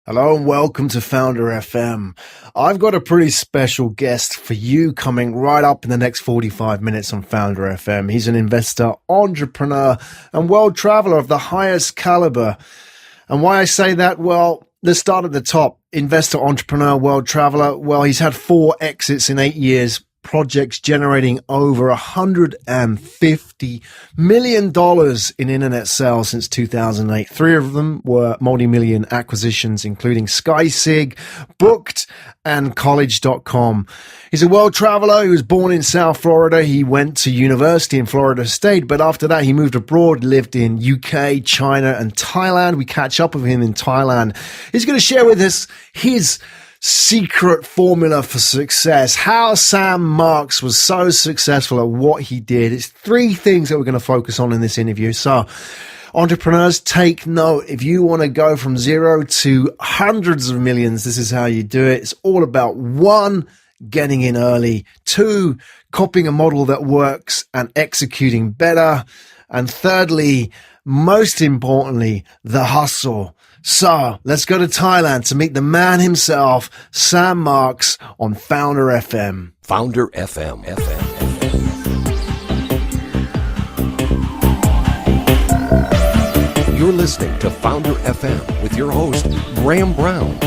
Hello and welcome to FounderFM. I've got a pretty special guest for you coming right up in the next 45 minutes on FounderFM. He's an investor, entrepreneur, and world traveler of the highest caliber. And why I say that? Well, let's start at the top. Investor, entrepreneur, world traveler. Well, he's had 4 exits in 8 years. Projects generating over $150 million in internet sales since 2008. 3 of them were multi-million acquisitions, including Skycig, Booked, and College.com. He's a world traveler. He was born in South Florida. He went to university in Florida State, but after that he moved abroad, lived in UK, China, and Thailand. We catch up with him in Thailand. He's going to share with us his secret formula for success, how Sam Marks was so successful at what he did. It's 3 things that we're going to focus on in this interview. So entrepreneurs, take note. If you want to go from 0 to hundreds of millions, this is how you do it. It's all about 1, getting in early, 2, copying a model that works and executing better, and thirdly, most importantly, the hustle. So let's go to Thailand to meet the man himself, Sam Marks, on FounderFM. FounderFM. You're listening to FounderFM with your host, Graham Brown.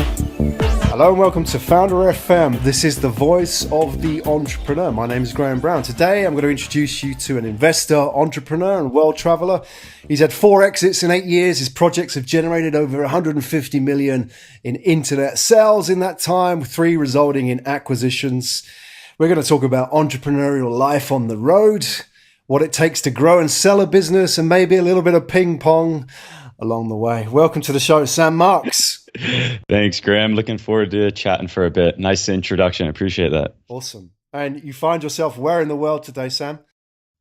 Hello and welcome to FounderFM. This is the voice of the entrepreneur. My name is Graham Brown. Today I'm going to introduce you to an investor, entrepreneur, and world traveler. He's had 4 exits in 8 years. His projects have generated over 150 million in internet sales in that time, with 3 resulting in acquisitions. We're going to talk about entrepreneurial life on the road, what it takes to grow and sell a business, and maybe a little bit of ping pong along the way. Welcome to the show, Sam Marks. Thanks, Graham. Looking forward to chatting for a bit. Nice introduction. Appreciate that. Awesome. And you find yourself where in the world today, Sam?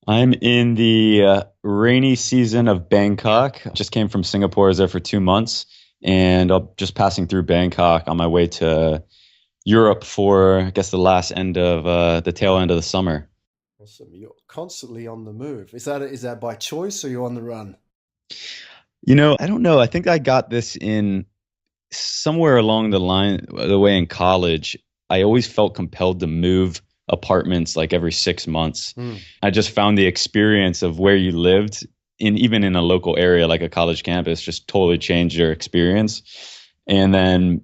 I'm in the rainy season of Bangkok. Just came from Singapore. I was there for 2 months, and I'm just passing through Bangkok on my way to Europe for, I guess, the last end of the tail end of the summer. Awesome. You're constantly on the move. Is that by choice, or you're on the run? You know, I don't know. I think I got this in somewhere along the way in college. I always felt compelled to move apartments like every 6 months. I just found the experience of where you lived even in a local area like a college campus just totally changed your experience. And then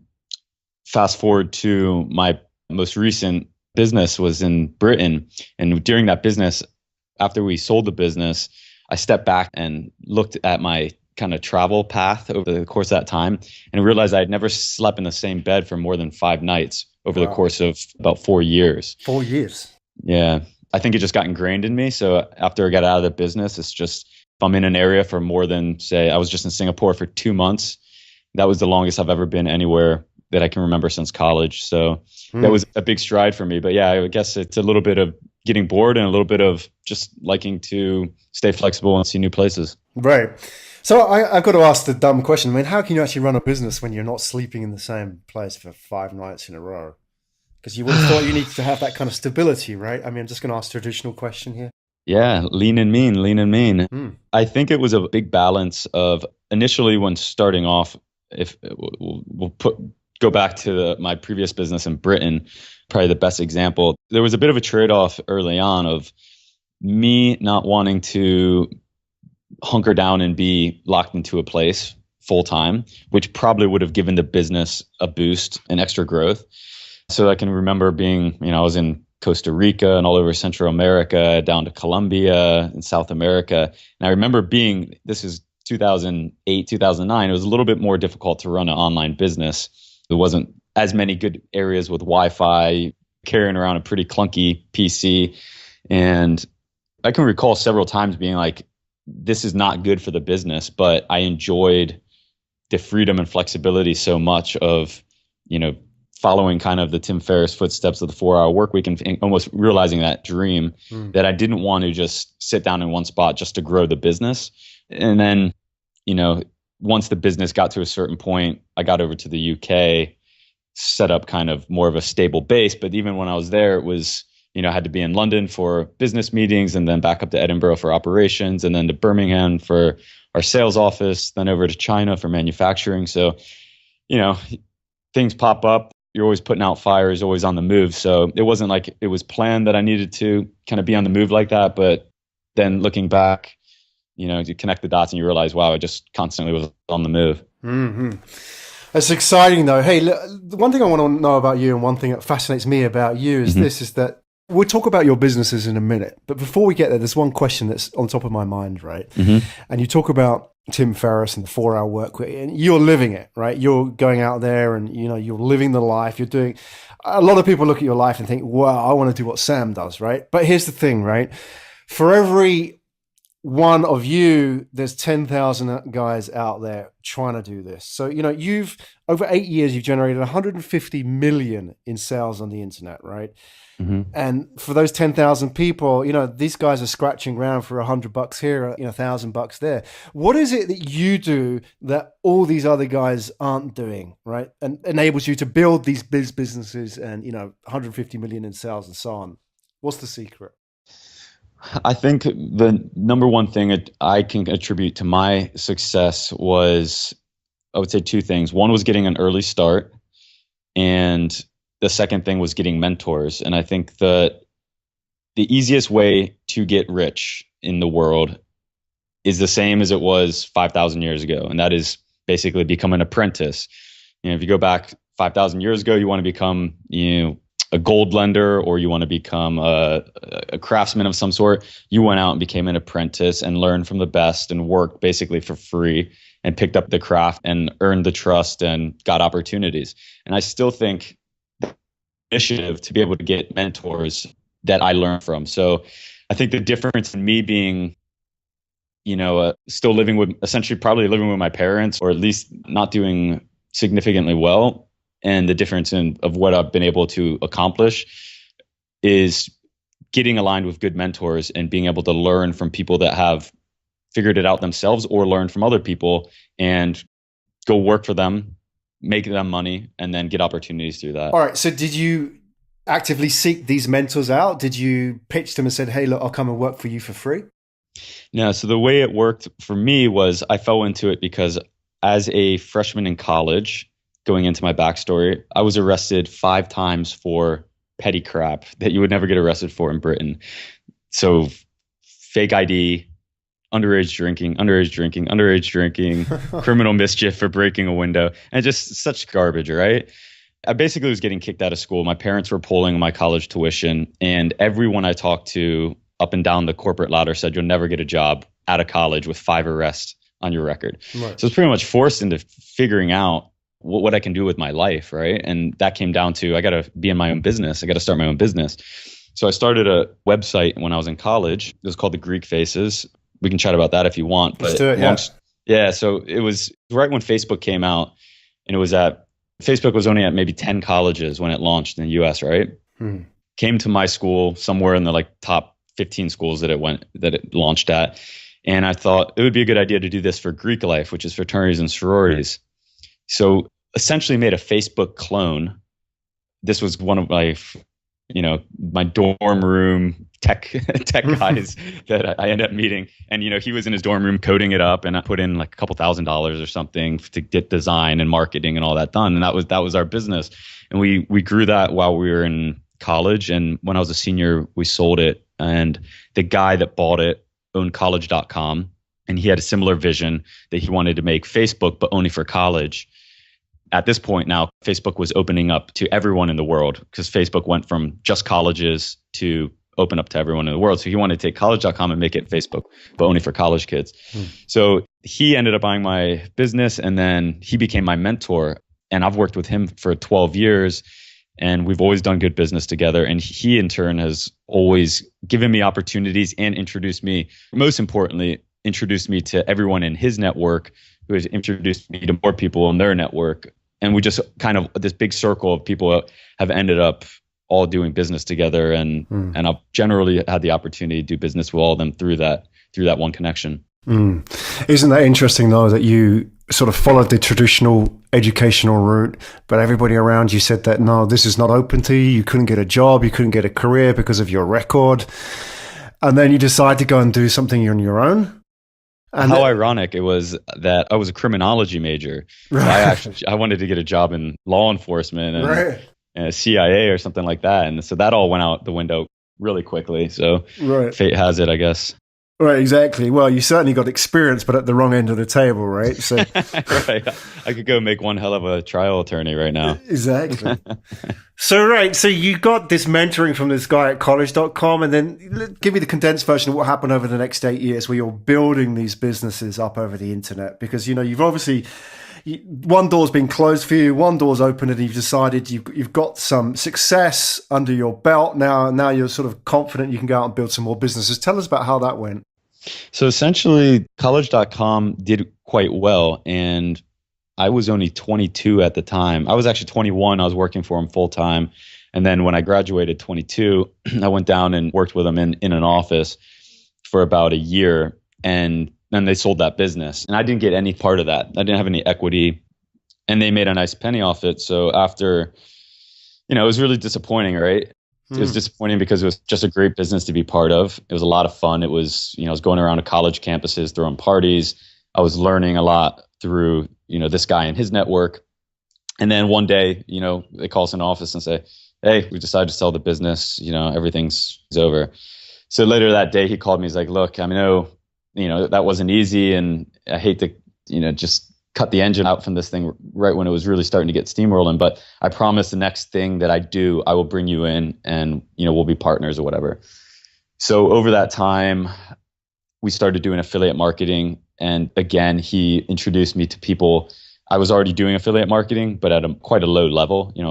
fast forward to my most recent business was in Britain. And during that business, after we sold the business, I stepped back and looked at my kind of travel path over the course of that time and realized I had never slept in the same bed for more than 5 nights over the course of about 4 years. 4 years. Yeah. I think it just got ingrained in me. So after I got out of the business, it's just, if I'm in an area for more than, say, I was just in Singapore for 2 months, that was the longest I've ever been anywhere that I can remember since college. So that was a big stride for me. But yeah, I guess it's a little bit of getting bored and a little bit of just liking to stay flexible and see new places. Right. So I've got to ask the dumb question. I mean, how can you actually run a business when you're not sleeping in the same place for 5 nights in a row? Because you would have thought you need to have that kind of stability, right? I mean, I'm just going to ask a traditional question here. Yeah, lean and mean. I think it was a big balance of initially when starting off, if we'll go back to my previous business in Britain, probably the best example. There was a bit of a trade-off early on of me not wanting to hunker down and be locked into a place full time, which probably would have given the business a boost and extra growth. So I can remember being, I was in Costa Rica and all over Central America, down to Colombia and South America. And I remember this is 2008, 2009, it was a little bit more difficult to run an online business. There wasn't as many good areas with Wi-Fi, carrying around a pretty clunky PC. And I can recall several times being like, this is not good for the business, but I enjoyed the freedom and flexibility so much of, following kind of the Tim Ferriss footsteps of the 4-hour work week and almost realizing that dream that I didn't want to just sit down in one spot just to grow the business. And then, once the business got to a certain point, I got over to the UK, set up kind of more of a stable base. But even when I was there, it was, I had to be in London for business meetings and then back up to Edinburgh for operations and then to Birmingham for our sales office, then over to China for manufacturing. So, things pop up. You're always putting out fires, always on the move. So it wasn't like it was planned that I needed to kind of be on the move like that. But then looking back, you connect the dots and you realize, wow, I just constantly was on the move. Mm-hmm. That's exciting though. Hey, look, the one thing I want to know about you and one thing that fascinates me about you is is that we'll talk about your businesses in a minute. But before we get there, there's one question that's on top of my mind, right? And you talk about Tim Ferriss and the 4-hour work week, and you're living it, right? You're going out there and, you're living the life. You're doing, a lot of people look at your life and think, wow, I want to do what Sam does, right? But here's the thing, right? For every one of you, there's 10,000 guys out there trying to do this. So, you've, over 8 years, you've generated 150 million in sales on the internet, right? And for those 10,000 people, these guys are scratching around for $100 here, $1,000 there. What is it that you do that all these other guys aren't doing, right? And enables you to build these businesses and, 150 million in sales and so on. What's the secret? I think the number one thing I can attribute to my success was, I would say, two things. One was getting an early start, and the second thing was getting mentors. And I think the easiest way to get rich in the world is the same as it was 5,000 years ago. And that is basically become an apprentice. If you go back 5,000 years ago, you want to become, a gold lender, or you want to become a craftsman of some sort, you went out and became an apprentice and learned from the best and worked basically for free and picked up the craft and earned the trust and got opportunities. And I still think initiative to be able to get mentors that I learned from. So I think the difference in me being, still probably living with my parents, or at least not doing significantly well, and the difference of what I've been able to accomplish is getting aligned with good mentors and being able to learn from people that have figured it out themselves, or learn from other people and go work for them, make them money, and then get opportunities through that. All right. So did you actively seek these mentors out? Did you pitch them and said, hey, look, I'll come and work for you for free? No. So the way it worked for me was I fell into it because as a freshman in college, going into my backstory, I was arrested 5 times for petty crap that you would never get arrested for in Britain. So fake ID, underage drinking, criminal mischief for breaking a window, and just such garbage, right? I basically was getting kicked out of school. My parents were pulling my college tuition, and everyone I talked to up and down the corporate ladder said, you'll never get a job out of college with 5 arrests on your record. Right. So it's pretty much forced into figuring out what I can do with my life, right? And that came down to, I got to be in my own business. I got to start my own business. So I started a website when I was in college. It was called The Greek Faces. We can chat about that if you want. Let's do it, yeah. So it was right when Facebook came out, and Facebook was only at maybe 10 colleges when it launched in the US, right? Came to my school, somewhere in the top 15 schools that it launched at. And I thought it would be a good idea to do this for Greek life, which is fraternities and sororities. So essentially made a Facebook clone. This was one of my dorm room tech guys that I ended up meeting. And, he was in his dorm room coding it up, and I put in a couple $1,000s or something to get design and marketing and all that done. And that was our business. And we grew that while we were in college. And when I was a senior, we sold it. And the guy that bought it owned college.com. And he had a similar vision that he wanted to make Facebook, but only for college. At this point now, Facebook was opening up to everyone in the world, because Facebook went from just colleges to open up to everyone in the world. So he wanted to take college.com and make it Facebook, but only for college kids. So he ended up buying my business, and then he became my mentor. And I've worked with him for 12 years, and we've always done good business together. And he in turn has always given me opportunities and introduced me, most importantly, introduced me to everyone in his network, who has introduced me to more people in their network. And we just kind of, this big circle of people have ended up all doing business together. And I've generally had the opportunity to do business with all of them through that one connection. Isn't that interesting though, that you sort of followed the traditional educational route, but everybody around you said that, no, this is not open to you. You couldn't get a job. You couldn't get a career because of your record. And then you decide to go and do something on your own. And how ironic it was that I was a criminology major. right, So I wanted to get a job in law enforcement right, and CIA or something like that. And so that all went out the window really quickly. So right. fate has it, I guess. Right, exactly. Well, you certainly got experience, but at the wrong end of the table, right? So, Right. I could go make one hell of a trial attorney right now. exactly. So you got this mentoring from this guy at college.com, and then give me the condensed version of what happened over the next 8 years where you're building these businesses up over the internet. Because, you've obviously, one door's been closed for you, one door's open, and you've decided you've got some success under your belt. Now you're sort of confident you can go out and build some more businesses. Tell us about how that went. So essentially, college.com did quite well. And I was only 22 at the time. I was actually 21. I was working for him full time. And then when I graduated 22, I went down and worked with him in an office for about a year. And then they sold that business. And I didn't get any part of that. I didn't have any equity. And they made a nice penny off it. So after, it was really disappointing, right? It was disappointing because it was just a great business to be part of. It was a lot of fun. It was, I was going around to college campuses, throwing parties. I was learning a lot through, this guy and his network. And then one day, they call us in the office and say, hey, we decided to sell the business. Everything's over. So later that day, he called me. He's like, look, I know, that wasn't easy. And I hate to, just cut the engine out from this thing right when it was really starting to get steamrolling. But I promise the next thing that I do, I will bring you in and, we'll be partners or whatever. So over that time, we started doing affiliate marketing. And again, he introduced me to people. I was already doing affiliate marketing, but at quite a low level. I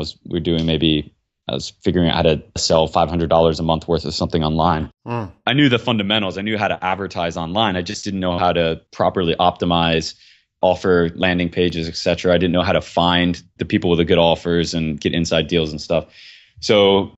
was figuring out how to sell $500 a month worth of something online. I knew the fundamentals. I knew how to advertise online. I just didn't know how to properly optimize offer landing pages, etc. I didn't know how to find the people with the good offers and get inside deals and stuff. So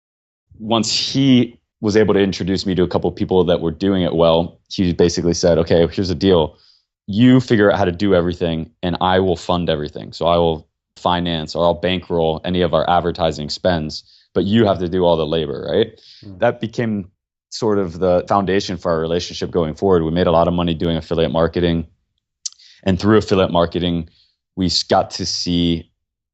once he was able to introduce me to a couple of people that were doing it well, he basically said, okay, here's the deal. You figure out how to do everything and I will fund everything. So I will finance or I'll bankroll any of our advertising spends, but you have to do all the labor, right? That became sort of the foundation for our relationship going forward. We made a lot of money doing affiliate marketing. And through affiliate marketing, we got to see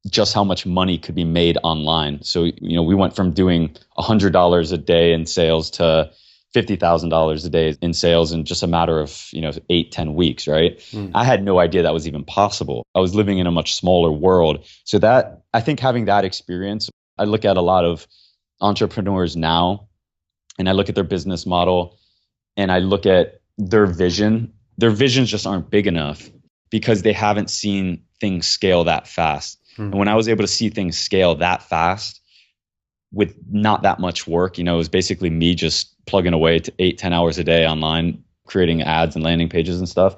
just how much money could be made online. So, we went from doing $100 a day in sales to $50,000 a day in sales in just a matter of, 8-10 weeks, right? I had no idea that was even possible. I was living in a much smaller world. So I think having that experience, I look at a lot of entrepreneurs now and I look at their business model and I look at their vision. Their visions just aren't big enough because they haven't seen things scale that fast. And when I was able to see things scale that fast with not that much work, it was basically me just plugging away to 8-10 hours a day online, creating ads and landing pages and stuff.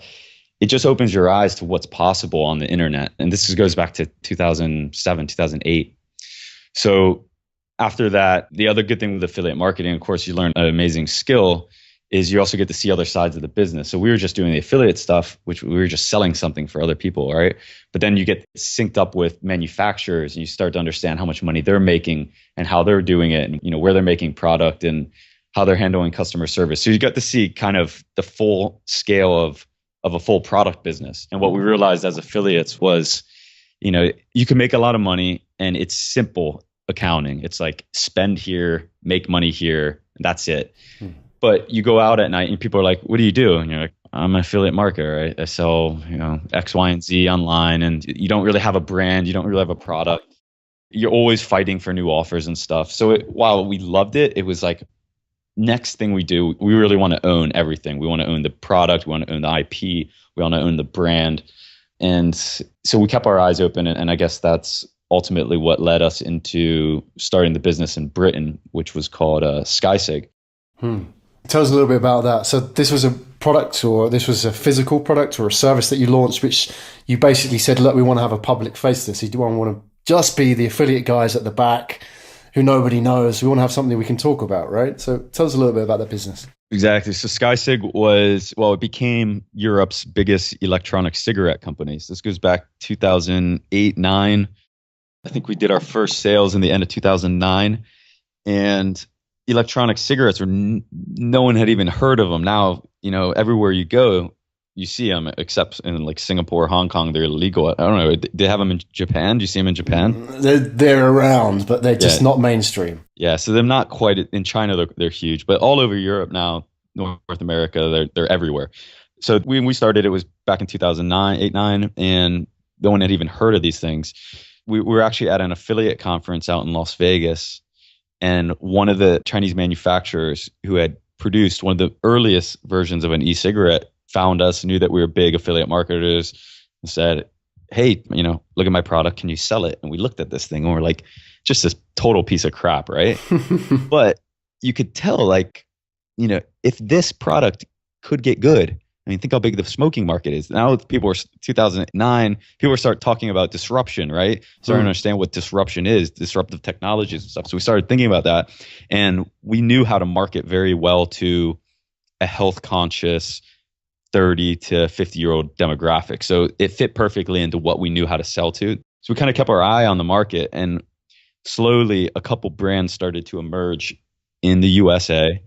It just opens your eyes to what's possible on the internet. And this goes back to 2007, 2008. So after that, the other good thing with affiliate marketing, of course, you learn an amazing skill, is you also get to see other sides of the business. So we were just doing the affiliate stuff, which we were just selling something for other people, right? But then you get synced up with manufacturers and you start to understand how much money they're making and how they're doing it and, where they're making product and how they're handling customer service. So you got to see kind of the full scale of a full product business. And what we realized as affiliates was, you can make a lot of money and it's simple accounting. It's like spend here, make money here, and that's it. But you go out at night and people are like, what do you do? And you're like, I'm an affiliate marketer. Right? I sell, X, Y, and Z online. And you don't really have a brand. You don't really have a product. You're always fighting for new offers and stuff. So while we loved it, it was like, next thing we do, we really want to own everything. We want to own the product. We want to own the IP. We want to own the brand. And so we kept our eyes open. And I guess that's ultimately what led us into starting the business in Britain, which was called Skycig. Tell us a little bit about that. So this was a product, or this was a physical product or a service that you launched, which you basically said, look, we want to have a public face to this. You don't want to just be the affiliate guys at the back who nobody knows. We want to have something we can talk about, right? So tell us a little bit about that business. Exactly. So Skycig it became Europe's biggest electronic cigarette company. So this goes back 2008, 9. I think we did our first sales in the end of 2009. And electronic cigarettes no one had even heard of them. Now, everywhere you go, you see them, except in like Singapore, Hong Kong, they're illegal. I don't know. They have them in Japan. Do you see them in Japan? They're around, but they're just not mainstream. Yeah, so they're not quite in China. They're huge, but all over Europe now, North America, they're everywhere. So when we started, it was back in 2009, 8, 9, and no one had even heard of these things. We were actually at an affiliate conference out in Las Vegas, and one of the Chinese manufacturers who had produced one of the earliest versions of an e-cigarette found us, knew that we were big affiliate marketers, and said, hey, look at my product. Can you sell it? And we looked at this thing and we're like, just this total piece of crap, right? But you could tell, like, if this product could get good, I mean, think how big the smoking market is. Now 2009, people start talking about disruption, right? Starting to understand what disruption is, disruptive technologies and stuff. So we started thinking about that. And we knew how to market very well to a health conscious 30 to 50-year-old demographic. So it fit perfectly into what we knew how to sell to. So we kind of kept our eye on the market, and slowly a couple brands started to emerge in the USA.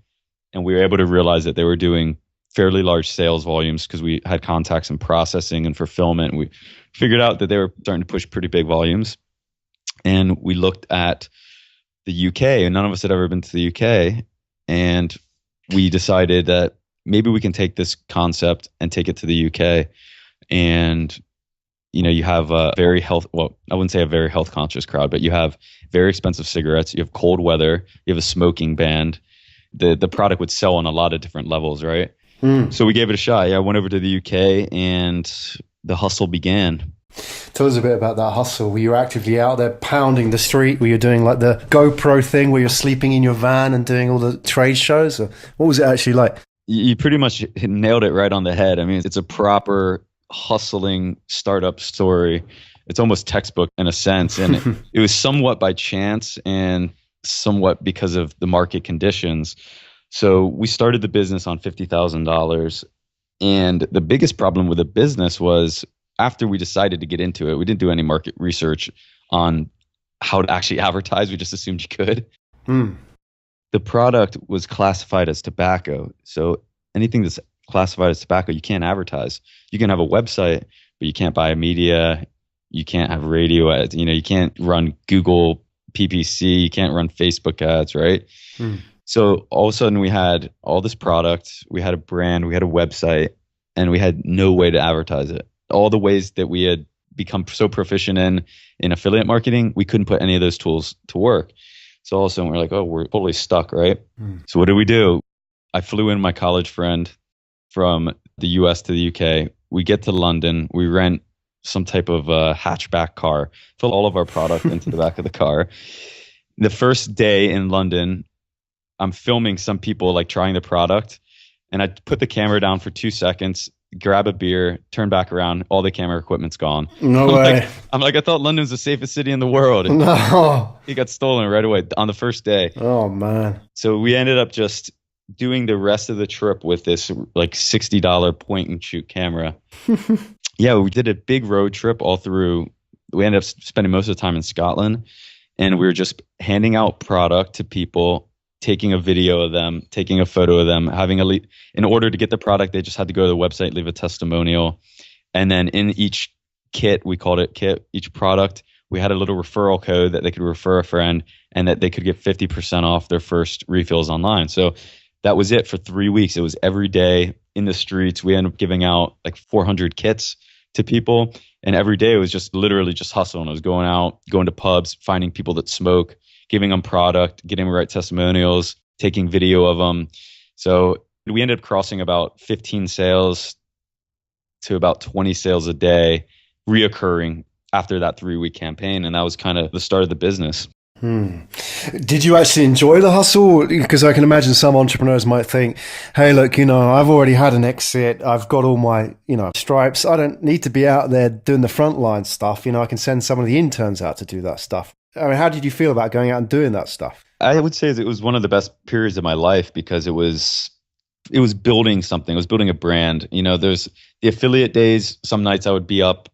And we were able to realize that they were doing fairly large sales volumes because we had contacts in processing and fulfillment. We figured out that they were starting to push pretty big volumes. And we looked at the UK, and none of us had ever been to the UK. And we decided that maybe we can take this concept and take it to the UK. And, you have a very I wouldn't say a very health conscious crowd, but you have very expensive cigarettes. You have cold weather. You have a smoking ban. The product would sell on a lot of different levels, right? So we gave it a shot. Yeah, I went over to the UK and the hustle began. Tell us a bit about that hustle. Were you actively out there pounding the street? Were you doing like the GoPro thing where you're sleeping in your van and doing all the trade shows? Or what was it actually like? You pretty much nailed it right on the head. I mean, it's a proper hustling startup story. It's almost textbook in a sense. And it was somewhat by chance and somewhat because of the market conditions. So we started the business on $50,000. And the biggest problem with the business was after we decided to get into it, we didn't do any market research on how to actually advertise. We just assumed you could. The product was classified as tobacco. So anything that's classified as tobacco, you can't advertise. You can have a website, but you can't buy media. You can't have radio ads. You can't run Google PPC. You can't run Facebook ads, right? So all of a sudden we had all this product, we had a brand, we had a website, and we had no way to advertise it. All the ways that we had become so proficient in affiliate marketing, we couldn't put any of those tools to work. So all of a sudden we're like, oh, we're totally stuck, right? So what do? I flew in my college friend from the US to the UK. We get to London, we rent some type of hatchback car, fill all of our product into the back of the car. The first day in London, I'm filming some people like trying the product, and I put the camera down for 2 seconds, grab a beer, turn back around, all the camera equipment's gone. No way. I'm like, I thought London was the safest city in the world. And no. It got stolen right away on the first day. Oh, man. So we ended up just doing the rest of the trip with this like $60 point and shoot camera. Yeah, we did a big road trip all through. We ended up spending most of the time in Scotland, and we were just handing out product to people, taking a video of them, taking a photo of them, in order to get the product, they just had to go to the website, leave a testimonial. And then in each kit, we called it kit, each product, we had a little referral code that they could refer a friend and that they could get 50% off their first refills online. So that was it for 3 weeks. It was every day in the streets. We ended up giving out like 400 kits to people. And every day it was just literally just hustling. I was going out, going to pubs, finding people that smoke, giving them product, getting them right testimonials, taking video of them. So we ended up crossing about 15 sales to about 20 sales a day, reoccurring after that 3-week campaign. And that was kind of the start of the business. Did you actually enjoy the hustle? Because I can imagine some entrepreneurs might think, hey, look, I've already had an exit. I've got all my, stripes. I don't need to be out there doing the frontline stuff. I can send some of the interns out to do that stuff. I mean, how did you feel about going out and doing that stuff? I would say it was one of the best periods of my life because it was building something. It was building a brand. There's the affiliate days. Some nights I would be up,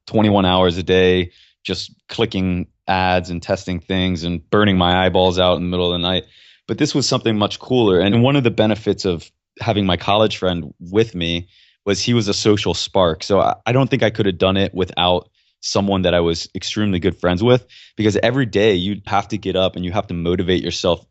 21 hours a day, just clicking ads and testing things and burning my eyeballs out in the middle of the night. But this was something much cooler. And one of the benefits of having my college friend with me was he was a social spark. So I don't think I could have done it without someone that I was extremely good friends with, because every day you have to get up and you have to motivate yourself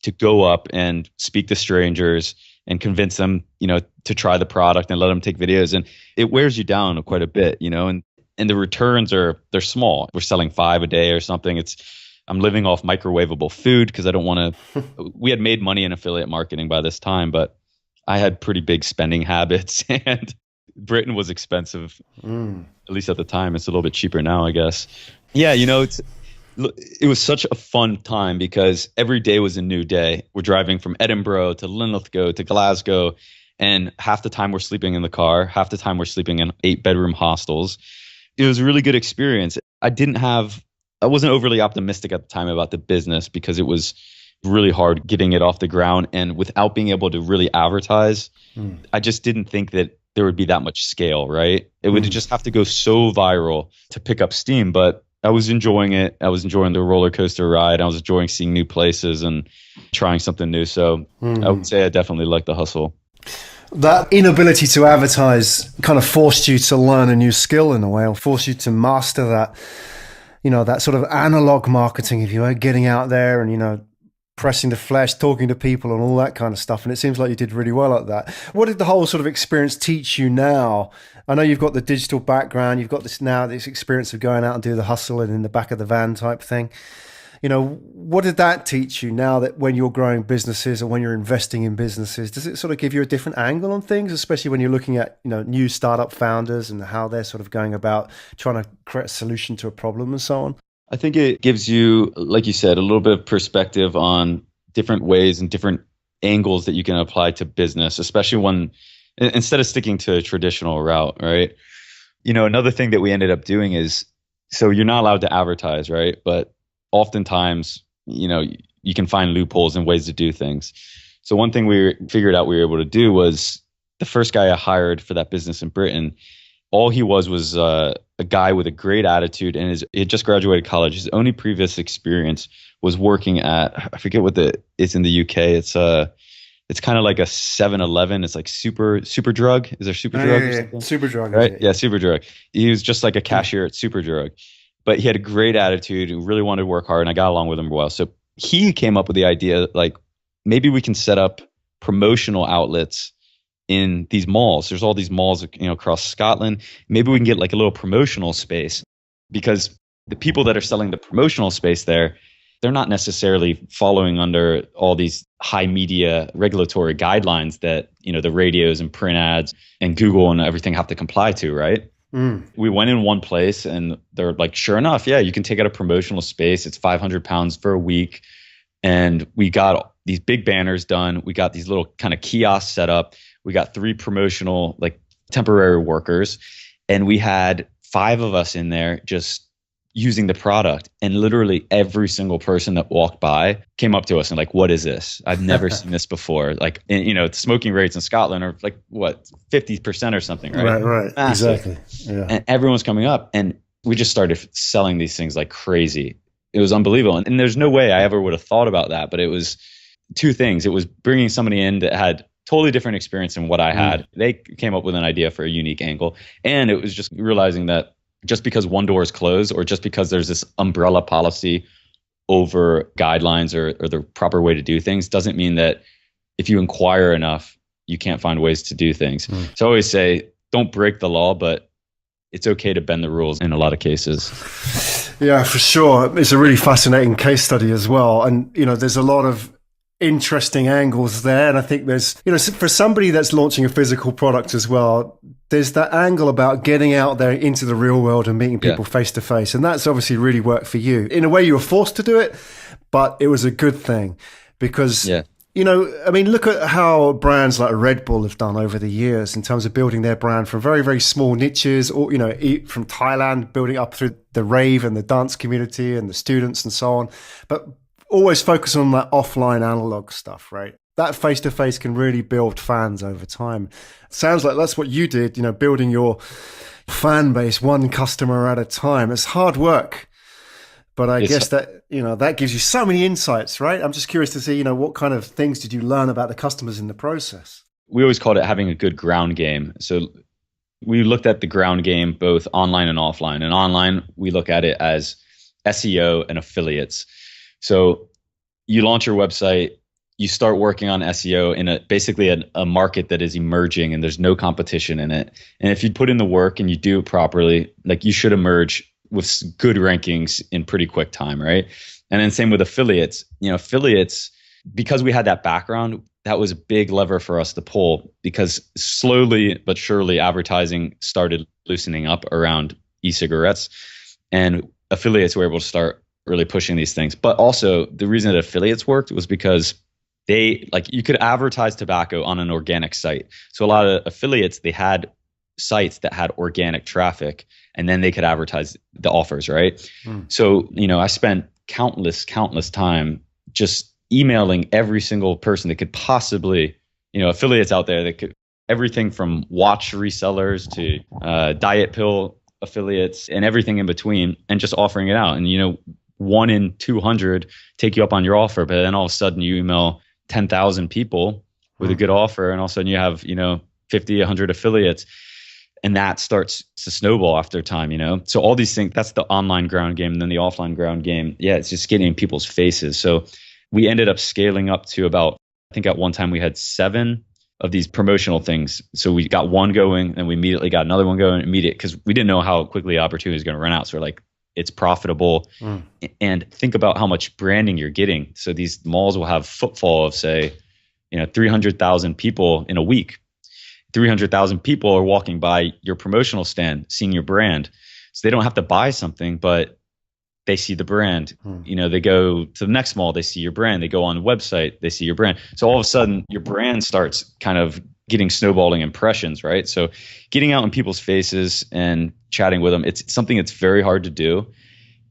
to go up and speak to strangers and convince them, to try the product and let them take videos. And it wears you down quite a bit, and the returns they're small. We're selling 5 a day or something. I'm living off microwavable food because I don't want to, we had made money in affiliate marketing by this time, but I had pretty big spending habits and Britain was expensive, at least at the time. It's a little bit cheaper now, I guess. Yeah, it was such a fun time because every day was a new day. We're driving from Edinburgh to Linlithgow to Glasgow, and half the time we're sleeping in the car, half the time we're sleeping in 8-bedroom hostels. It was a really good experience. I wasn't overly optimistic at the time about the business because it was really hard getting it off the ground, and without being able to really advertise, I just didn't think that there would be that much scale, right? It would just have to go so viral to pick up steam, but I was enjoying it. I was enjoying the roller coaster ride. I was enjoying seeing new places and trying something new. So I would say I definitely like the hustle. That inability to advertise kind of forced you to learn a new skill in a way, or forced you to master that, that sort of analog marketing, if you were getting out there and, pressing the flesh, talking to people and all that kind of stuff. And it seems like you did really well at that. What did the whole sort of experience teach you now? I know you've got the digital background. You've got this experience of going out and do the hustle and in the back of the van type thing. What did that teach you now that when you're growing businesses or when you're investing in businesses? Does it sort of give you a different angle on things, especially when you're looking at, new startup founders and how they're sort of going about trying to create a solution to a problem and so on? I think it gives you, like you said, a little bit of perspective on different ways and different angles that you can apply to business, especially when, instead of sticking to a traditional route, right? Another thing that we ended up doing is, so you're not allowed to advertise, right? But oftentimes, you can find loopholes and ways to do things. So one thing we figured out we were able to do was, the first guy I hired for that business in Britain, all he was a guy with a great attitude, and he had just graduated college. His only previous experience was working at, I forget what it's in the UK. It's kind of like a 7-Eleven. It's like Super Drug. Is there Super Drug? Or something? Super Drug. Right? Yeah, Super Drug. He was just like a cashier at Super Drug, but he had a great attitude and really wanted to work hard, and I got along with him well. So he came up with the idea, like, maybe we can set up promotional outlets in these malls. There's all these malls, across Scotland. Maybe we can get like a little promotional space, because the people that are selling the promotional space there, they're not necessarily following under all these high media regulatory guidelines that, the radios and print ads and Google and everything have to comply to, right? We went in one place and they're like, sure enough, yeah, you can take out a promotional space. It's £500 for a week. And we got these big banners done. We got these little kind of kiosks set up. We got 3 promotional, like, temporary workers, and we had 5 of us in there just using the product. And literally every single person that walked by came up to us and like, what is this? I've never seen this before. Like, and, smoking rates in Scotland are like, what, 50% or something, right? Right. Massive. Exactly. Yeah. And everyone's coming up, and we just started selling these things like crazy. It was unbelievable. And there's no way I ever would have thought about that, but it was 2 things. It was bringing somebody in that had totally different experience than what I had. They came up with an idea for a unique angle. And it was just realizing that just because one door is closed, or just because there's this umbrella policy over guidelines or the proper way to do things, doesn't mean that if you inquire enough, you can't find ways to do things. So I always say, don't break the law, but it's okay to bend the rules in a lot of cases. Yeah, for sure. It's a really fascinating case study as well. And, there's a lot of interesting angles there. And I think there's, for somebody that's launching a physical product as well, there's that angle about getting out there into the real world and meeting people face to face. And that's obviously really worked for you. In a way, you were forced to do it, but it was a good thing because, look at how brands like Red Bull have done over the years in terms of building their brand from very, very small niches, or, from Thailand, building up through the rave and the dance community and the students and so on. But always focus on that offline analog stuff, right? That face-to-face can really build fans over time. Sounds like that's what you did, building your fan base one customer at a time. It's hard work, but I guess that, that gives you so many insights, right? I'm just curious to see, what kind of things did you learn about the customers in the process? we always called it having a good ground game. So we looked at the ground game both online and offline. And online, we look at it as SEO and affiliates. So you launch your website, you start working on SEO in basically a market that is emerging and there's no competition in it. And if you put in the work and you do it properly, like you should emerge with good rankings in pretty quick time, right? And then same with affiliates. Affiliates, because we had that background, that was a big lever for us to pull, because slowly but surely advertising started loosening up around e-cigarettes, and affiliates were able to start really pushing these things. But also the reason that affiliates worked was because you could advertise tobacco on an organic site. So a lot of affiliates, they had sites that had organic traffic, and then they could advertise the offers, right? So, I spent countless time just emailing every single person that could possibly, affiliates out there that could, everything from watch resellers to diet pill affiliates and everything in between, and just offering it out. And, 1 in 200 take you up on your offer, but then all of a sudden you email 10,000 people with a good offer, and all of a sudden you have, 50, 100 affiliates. And that starts to snowball after time, So all these things, that's the online ground game. And then the offline ground game, it's just getting in people's faces. So we ended up scaling up to about, I think at one time we had 7 of these promotional things. So we got one going, and we immediately got another one going because we didn't know how quickly the opportunity was going to run out. So we're like, it's profitable. And think about how much branding you're getting. So these malls will have footfall of, say, 300,000 people in a week. 300,000 people are walking by your promotional stand, seeing your brand. So they don't have to buy something, but they see the brand. They go to the next mall, they see your brand. They go on the website, they see your brand. So all of a sudden, your brand starts kind of getting snowballing impressions, right? So getting out in people's faces and chatting with them, it's something that's very hard to do.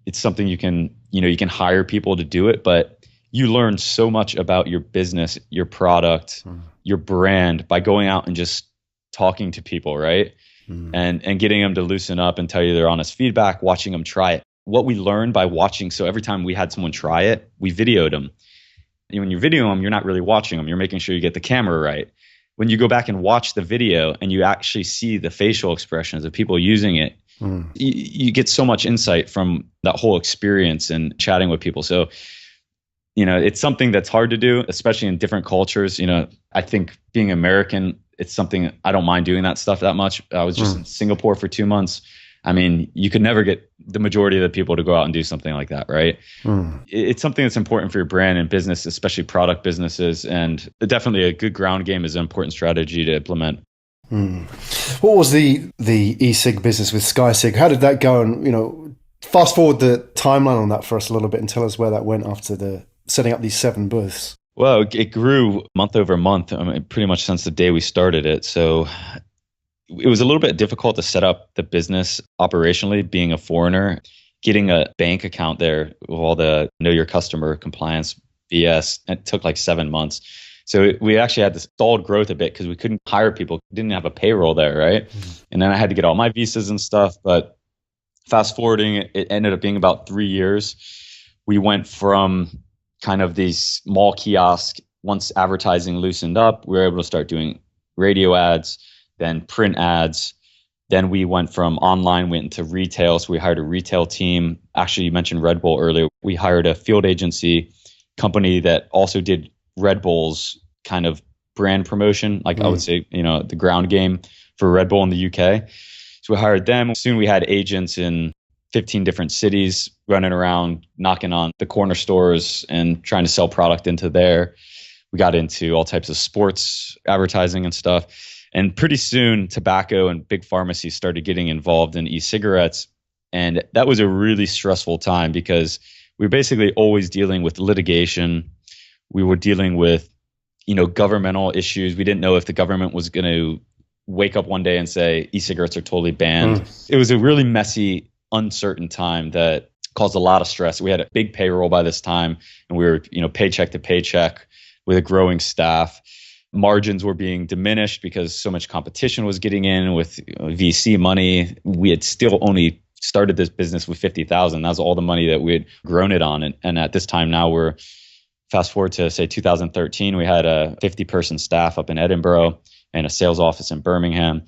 It's something you can hire people to do it, but you learn so much about your business, your product, your brand by going out and just talking to people, right? And getting them to loosen up and tell you their honest feedback, watching them try it. What we learned by watching, so every time we had someone try it, we videoed them. When you're videoing them, you're not really watching them. You're making sure you get the camera right. When you go back and watch the video and you actually see the facial expressions of people using it, you get so much insight from that whole experience and chatting with people. So, it's something that's hard to do, especially in different cultures. I think being American, it's something I don't mind doing that stuff that much. I was just in Singapore for 2 months. I mean, you could never get the majority of the people to go out and do something like that, right? It's something that's important for your brand and business, especially product businesses. And definitely a good ground game is an important strategy to implement. What was the e-cig business with Skycig? How did that go? And, fast forward the timeline on that for us a little bit and tell us where that went after the setting up these 7 booths. Well, it grew month over month, pretty much since the day we started it. So it was a little bit difficult to set up the business operationally, being a foreigner, getting a bank account there with all the know your customer compliance BS. It took like 7 months. So we actually had to stalled growth a bit because we couldn't hire people, didn't have a payroll there, right? And then I had to get all my visas and stuff. But fast forwarding, it ended up being about 3 years. We went from kind of these mall kiosk. Once advertising loosened up, we were able to start doing radio ads, then print ads. Then we went from online, went into retail. So we hired a retail team. Actually, you mentioned Red Bull earlier. We hired a field agency company that also did Red Bull's kind of brand promotion. Like I would say, the ground game for Red Bull in the UK. So we hired them. Soon we had agents in 15 different cities running around, knocking on the corner stores and trying to sell product into there. We got into all types of sports advertising and stuff. And pretty soon, tobacco and big pharmacies started getting involved in e-cigarettes. And that was a really stressful time because we were basically always dealing with litigation. We were dealing with, governmental issues. We didn't know if the government was going to wake up one day and say e-cigarettes are totally banned. It was a really messy, uncertain time that caused a lot of stress. We had a big payroll by this time, and we were, paycheck to paycheck with a growing staff. Margins were being diminished because so much competition was getting in with VC money. We had still only started this business with $50,000. That was all the money that we had grown it on. And at this time now we're fast forward to say 2013, we had a 50-person staff up in Edinburgh and a sales office in Birmingham.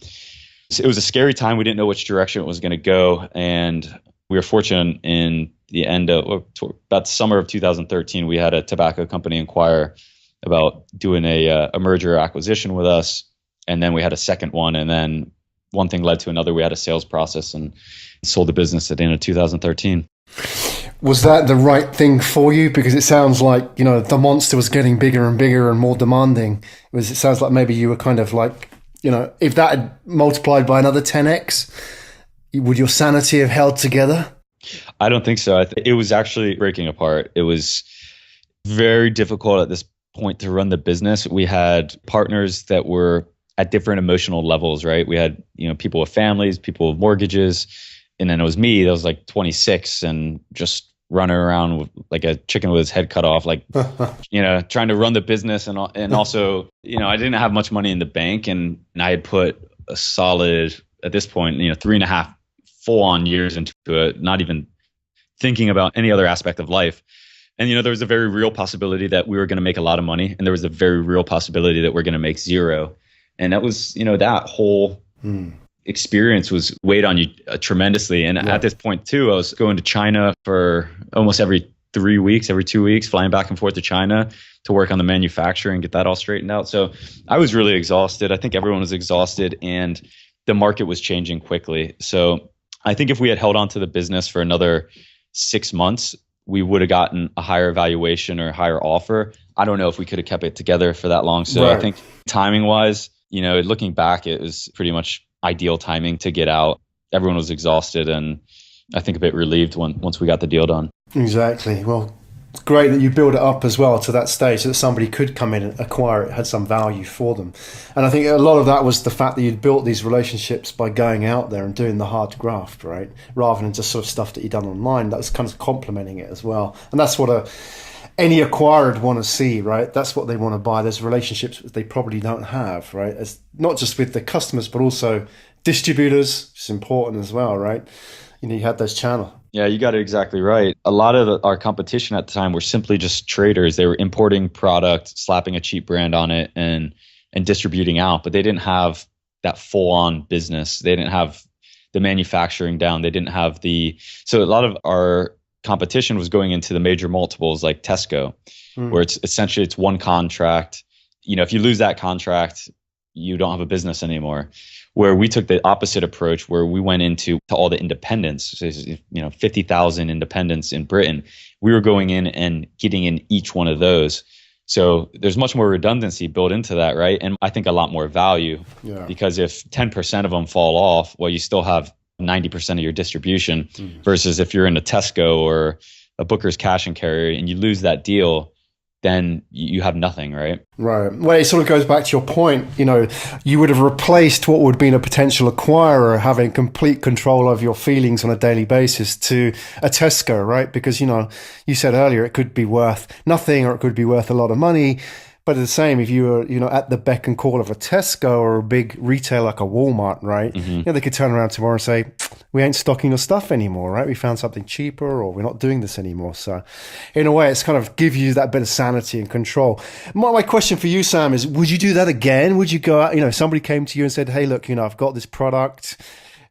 So it was a scary time. We didn't know which direction it was going to go. And we were fortunate in the end of about the summer of 2013, we had a tobacco company inquire about doing a merger acquisition with us. And then we had a second one. And then one thing led to another. We had a sales process and sold the business at the end of 2013. Was that the right thing for you? Because it sounds like, the monster was getting bigger and bigger and more demanding. It sounds like maybe you were kind of like, if that had multiplied by another 10x, would your sanity have held together? I don't think so. It was actually breaking apart. It was very difficult at this point to run the business. We had partners that were at different emotional levels, right? We had, people with families, people with mortgages, and then it was me that was like 26 and just running around with like a chicken with his head cut off, like, trying to run the business. And also, I didn't have much money in the bank, and I had put a solid, at this point, 3.5 full-on years into it, not even thinking about any other aspect of life. And, there was a very real possibility that we were going to make a lot of money. And there was a very real possibility that we're going to make zero. And that was, that whole experience was weighed on you tremendously. And at this point too, I was going to China for almost every 3 weeks, every 2 weeks, flying back and forth to China to work on the manufacturing and get that all straightened out. So I was really exhausted. I think everyone was exhausted, and the market was changing quickly. So I think if we had held on to the business for another 6 months, we would have gotten a higher valuation or a higher offer. I don't know if we could have kept it together for that long. So I think timing wise, looking back, it was pretty much ideal timing to get out. Everyone was exhausted, and I think a bit relieved once we got the deal done. Exactly. Well, it's great that you build it up as well to that stage so that somebody could come in and acquire it, had some value for them. And I think a lot of that was the fact that you'd built these relationships by going out there and doing the hard graft, right? Rather than just sort of stuff that you'd done online. That was kind of complementing it as well. And that's what any acquirer would want to see, right? That's what they want to buy. There's relationships that they probably don't have, right? As not just with the customers, but also distributors. It's important as well, right? You had those channels. Yeah, you got it exactly right. A lot of our competition at the time were simply just traders. They were importing product, slapping a cheap brand on it, and distributing out. But they didn't have that full-on business. They didn't have the manufacturing down. They didn't have so a lot of our competition was going into the major multiples like Tesco, where it's essentially one contract. If you lose that contract, you don't have a business anymore. Where we took the opposite approach, where we went into all the independents, 50,000 independents in Britain. We were going in and getting in each one of those. So there's much more redundancy built into that, right? And I think a lot more value, because if 10% of them fall off, well, you still have 90% of your distribution, versus if you're in a Tesco or a Booker's cash and carry and you lose that deal, then you have nothing, right? Right. Well, it sort of goes back to your point. You would have replaced what would have been a potential acquirer having complete control of your feelings on a daily basis to a Tesco, right? Because, you said earlier it could be worth nothing or it could be worth a lot of money. But it's the same if you were, at the beck and call of a Tesco or a big retailer like a Walmart, right? They could turn around tomorrow and say, we ain't stocking your stuff anymore, right? We found something cheaper, or we're not doing this anymore. So in a way, it's kind of give you that bit of sanity and control. My question for you, Sam, is would you do that again? Would you go out, if somebody came to you and said, hey, look, I've got this product.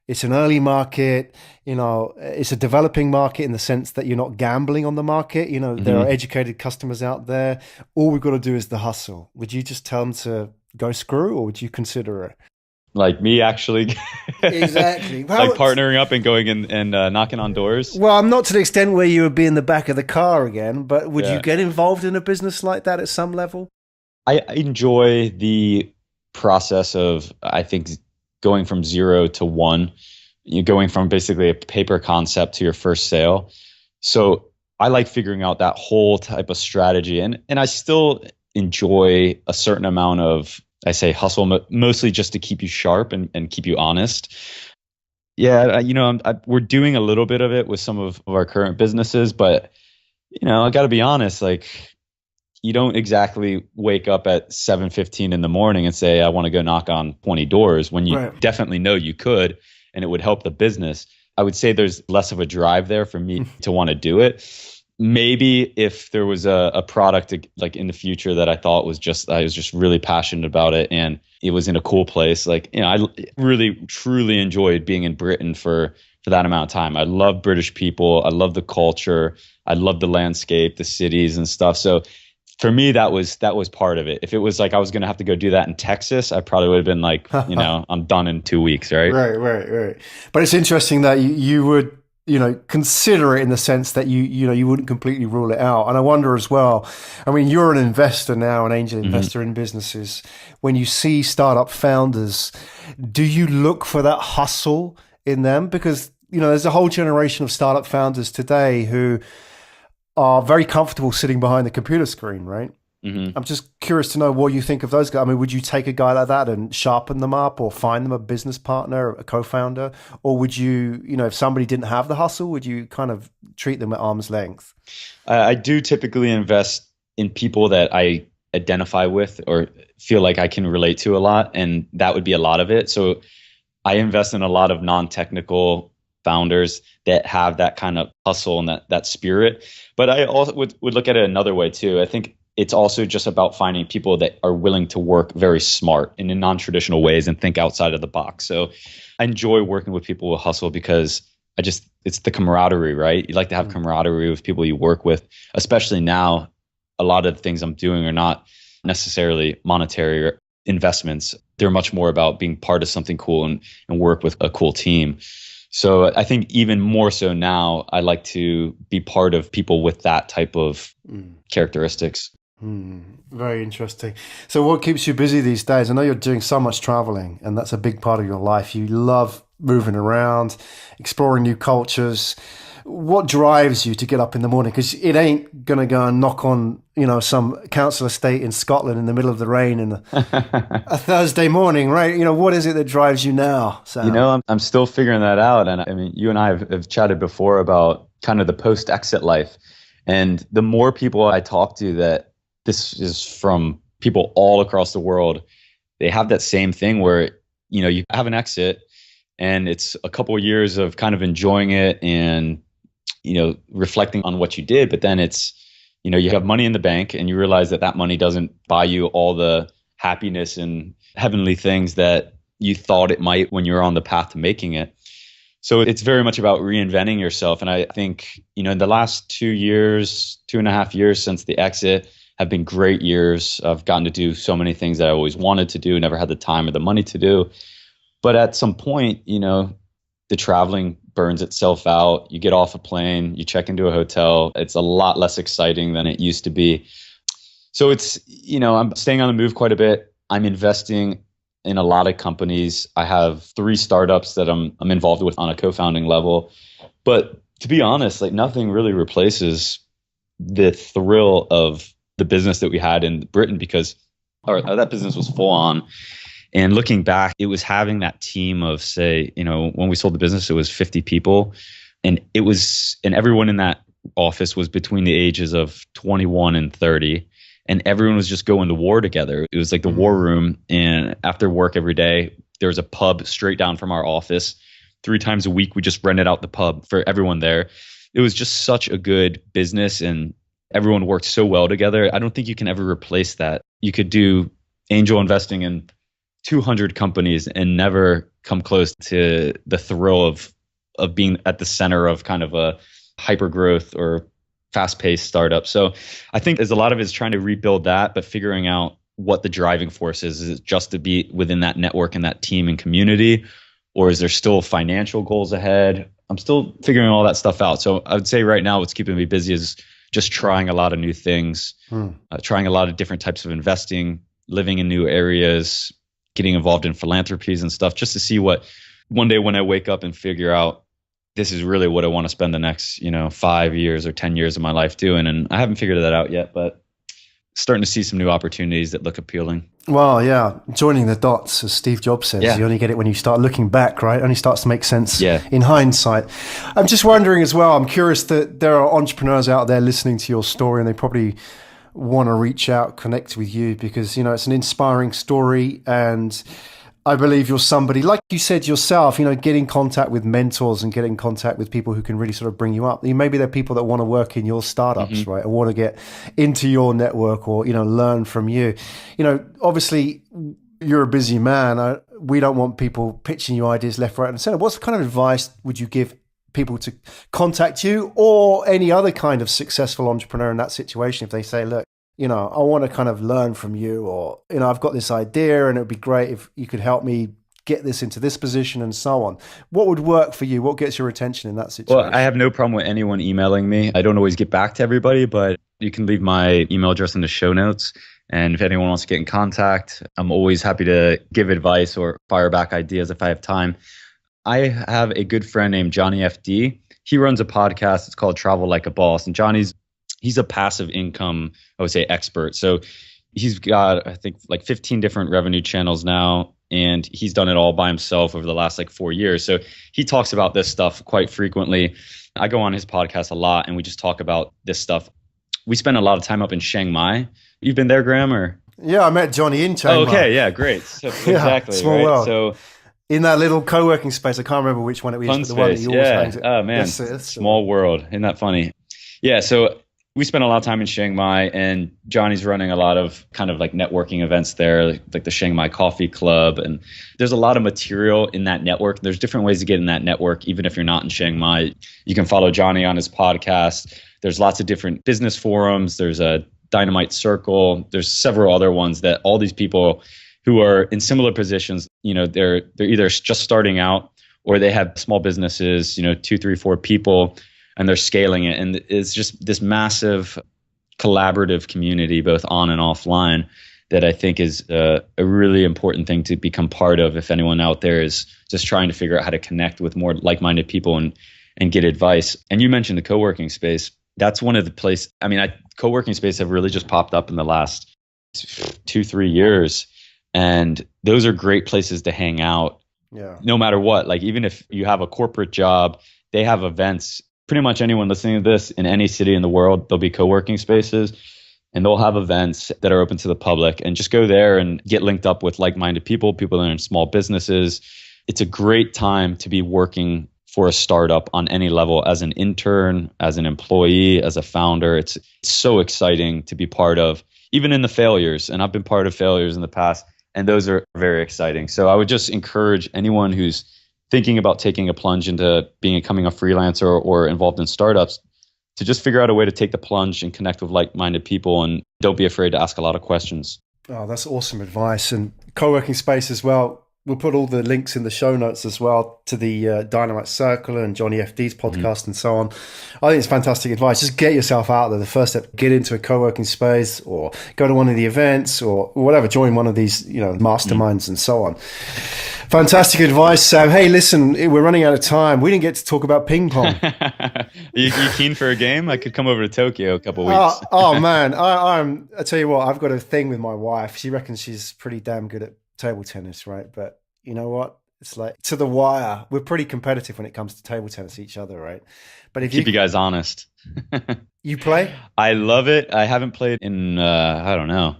It's an early market, it's a developing market in the sense that you're not gambling on the market. There are educated customers out there. All we've got to do is the hustle. Would you just tell them to go screw, or would you consider it? Like me, actually. Exactly. Like partnering up and going and knocking on doors. Well, I'm not to the extent where you would be in the back of the car again, but would you get involved in a business like that at some level? I enjoy the process of, I think, going from 0 to 1, you're going from basically a paper concept to your first sale. So I like figuring out that whole type of strategy. And I still enjoy a certain amount of, I say hustle, mostly just to keep you sharp and keep you honest. Yeah, we're doing a little bit of it with some of our current businesses, but, I got to be honest, like, you don't exactly wake up at 7:15 in the morning and say, I want to go knock on 20 doors when you definitely know you could, and it would help the business. I would say there's less of a drive there for me to want to do it. maybe if there was a product like in the future that I was just really passionate about it, and it was in a cool place. Like, I really truly enjoyed being in Britain for that amount of time. I love British people. I love the culture. I love the landscape, the cities and stuff. So for me, that was part of it. If it was like I was going to have to go do that in Texas, I probably would have been like, I'm done in 2 weeks, right? Right. But it's interesting that you would, consider it in the sense that you wouldn't completely rule it out. And I wonder as well, I mean, you're an investor now, an angel investor in businesses. When you see startup founders, do you look for that hustle in them? Because, there's a whole generation of startup founders today who are very comfortable sitting behind the computer screen, right? Mm-hmm. I'm just curious to know what you think of those guys. I mean, would you take a guy like that and sharpen them up, or find them a business partner, a co-founder? Or would you, if somebody didn't have the hustle, would you kind of treat them at arm's length? I do typically invest in people that I identify with or feel like I can relate to a lot, and that would be a lot of it. So I invest in a lot of non-technical founders that have that kind of hustle and that spirit. But I also would look at it another way too. I think it's also just about finding people that are willing to work very smart and in non-traditional ways and think outside of the box. So I enjoy working with people with hustle because it's the camaraderie, right? You like to have camaraderie with people you work with, especially now. A lot of the things I'm doing are not necessarily monetary investments. They're much more about being part of something cool and work with a cool team. So I think even more so now, I like to be part of people with that type of characteristics. Very interesting. So what keeps you busy these days? I know you're doing so much traveling, and that's a big part of your life. You love moving around, exploring new cultures. What drives you to get up in the morning? Because it ain't going to go and knock on, some council estate in Scotland in the middle of the rain and a Thursday morning, right? What is it that drives you now, Sam? I'm still figuring that out. And I mean, you and I have chatted before about kind of the post-exit life. And the more people I talk to, that this is from people all across the world, they have that same thing where, you have an exit and it's a couple of years of kind of enjoying it and, reflecting on what you did. But then it's, you have money in the bank and you realize that money doesn't buy you all the happiness and heavenly things that you thought it might when you're on the path to making it. So it's very much about reinventing yourself. And I think, in the last 2.5 years since the exit have been great years. I've gotten to do so many things that I always wanted to do, never had the time or the money to do. But at some point, the traveling burns itself out. You get off a plane, you check into a hotel. It's a lot less exciting than it used to be. So it's, I'm staying on the move quite a bit. I'm investing in a lot of companies. I have 3 startups that I'm involved with on a co-founding level. But to be honest, like nothing really replaces the thrill of the business that we had in Britain, because that business was full on. And looking back, it was having that team of, say, when we sold the business, it was 50 people, and everyone in that office was between the ages of 21 and 30. And everyone was just going to war together. It was like the war room. And after work every day, there was a pub straight down from our office. 3 times a week, we just rented out the pub for everyone there. It was just such a good business, and everyone worked so well together. I don't think you can ever replace that. You could do angel investing in 200 companies and never come close to the thrill of being at the center of kind of a hyper growth or fast-paced startup. So I think there's a lot of it is trying to rebuild that, but figuring out what the driving force is. Is it just to be within that network and that team and community, or is there still financial goals ahead? I'm still figuring all that stuff out. So I would say right now what's keeping me busy is just trying a lot of new things, trying a lot of different types of investing, living in new areas, getting involved in philanthropies and stuff, just to see what one day when I wake up and figure out this is really what I want to spend the next, 5 years or 10 years of my life doing. And I haven't figured that out yet, but starting to see some new opportunities that look appealing. Well, yeah, joining the dots, as Steve Jobs says, You only get it when you start looking back, right? It only starts to make sense in hindsight. I'm just wondering as well, I'm curious that there are entrepreneurs out there listening to your story, and they probably want to reach out, connect with you, because, it's an inspiring story. And I believe you're somebody, like you said yourself, get in contact with mentors and get in contact with people who can really sort of bring you up. Maybe they're people that want to work in your startups, right? Or want to get into your network or, learn from you. Obviously you're a busy man. We don't want people pitching you ideas left, right, and center. What kind of advice would you give people to contact you or any other kind of successful entrepreneur in that situation if they say, look, I want to kind of learn from you, or, I've got this idea and it would be great if you could help me get this into this position and so on. What would work for you? What gets your attention in that situation? Well, I have no problem with anyone emailing me. I don't always get back to everybody, but you can leave my email address in the show notes. And if anyone wants to get in contact, I'm always happy to give advice or fire back ideas if I have time. I have a good friend named Johnny FD. He runs a podcast. It's called Travel Like a Boss. And he's a passive income, I would say, expert. So he's got, I think, like 15 different revenue channels now. And he's done it all by himself over the last 4 years. So he talks about this stuff quite frequently. I go on his podcast a lot and we just talk about this stuff. We spend a lot of time up in Chiang Mai. You've been there, Graham? Or? Yeah, I met Johnny in Chiang Mai. Okay, yeah, great. So, exactly. Small right? world. So in that little co-working space, I can't remember which one it was, but the one that you always hangs at. Oh man, small world. Isn't that funny? Yeah, so we spent a lot of time in Chiang Mai, and Johnny's running a lot of kind of networking events there, like the Chiang Mai Coffee Club. And there's a lot of material in that network. There's different ways to get in that network, even if you're not in Chiang Mai. You can follow Johnny on his podcast. There's lots of different business forums. There's a Dynamite Circle. There's several other ones that all these people who are in similar positions, they're either just starting out or they have small businesses, 2, 3, 4 people, and they're scaling it. And it's just this massive collaborative community, both on and offline, that I think is a really important thing to become part of if anyone out there is just trying to figure out how to connect with more like-minded people and get advice. And you mentioned the co-working space. That's one of the places, co-working space have really just popped up in the last 2-3 years. And those are great places to hang out. Yeah. No matter what, even if you have a corporate job, they have events. Pretty much anyone listening to this in any city in the world, there'll be co-working spaces and they'll have events that are open to the public, and just go there and get linked up with like-minded people that are in small businesses. It's a great time to be working for a startup on any level, as an intern, as an employee, as a founder. It's so exciting to be part of, even in the failures. And I've been part of failures in the past, and those are very exciting. So I would just encourage anyone who's thinking about taking a plunge into becoming a freelancer or involved in startups to just figure out a way to take the plunge and connect with like-minded people, and don't be afraid to ask a lot of questions. Oh, that's awesome advice. And co-working space as well. We'll put all the links in the show notes as well to the Dynamite Circle and Johnny FD's podcast and so on. I think it's fantastic advice. Just get yourself out there. The first step, get into a co-working space or go to one of the events or whatever, join one of these, masterminds and so on. Fantastic advice, Sam. Hey, listen, we're running out of time. We didn't get to talk about ping pong. you keen for a game? I could come over to Tokyo a couple weeks. Oh man, I tell you what, I've got a thing with my wife. She reckons she's pretty damn good at table tennis, right? But you know what? It's to the wire. We're pretty competitive when it comes to table tennis each other, right? But if keep you guys honest. You play? I love it. I haven't played in I don't know.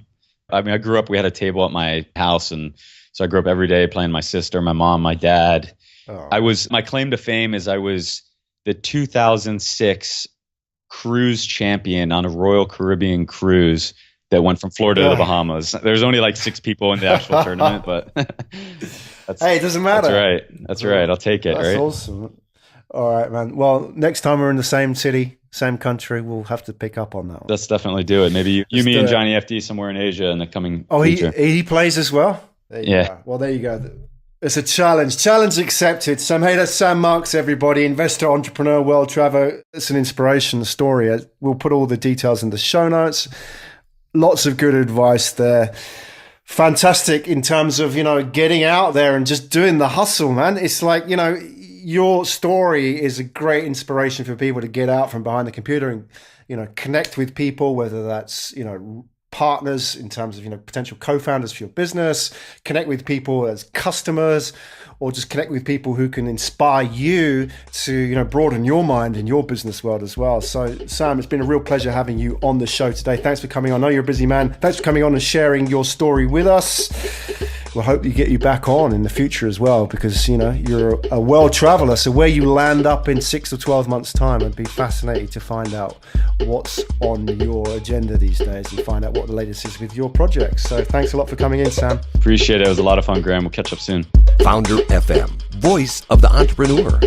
I grew up, we had a table at my house, and so I grew up every day playing my sister, my mom, my dad. Oh. My claim to fame is I was the 2006 cruise champion on a Royal Caribbean cruise that went from Florida to the Bahamas. There's only 6 people in the actual tournament, but hey, it doesn't matter. That's right. I'll take it. That's awesome. All right, man. Well, next time we're in the same city, same country, we'll have to pick up on that one. Let's definitely do it. Maybe you me, and Johnny FD somewhere in Asia in the coming future. He plays as well? There you go. Well, there you go. It's a challenge. Challenge accepted. Sam, hey, that's Sam Marks, everybody. Investor, entrepreneur, world traveler. It's an inspiration story. We'll put all the details in the show notes. Lots of good advice there. Fantastic in terms of, getting out there and just doing the hustle, man. It's your story is a great inspiration for people to get out from behind the computer and, connect with people, whether that's, partners in terms of, potential co-founders for your business, connect with people as customers, or just connect with people who can inspire you to, broaden your mind in your business world as well. So, Sam, it's been a real pleasure having you on the show today. Thanks for coming on. I know you're a busy man. Thanks for coming on and sharing your story with us. we'll hope you get you back on in the future as well, because you're a world traveler. So where you land up in 6 or 12 months time, I'd be fascinated to find out what's on your agenda these days and find out what the latest is with your projects. So thanks a lot for coming in, Sam. Appreciate it. It was a lot of fun, Graham. We'll catch up soon. Founder FM, voice of the entrepreneur.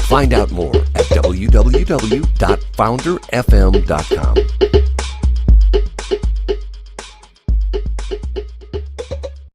Find out more at www.founderfm.com.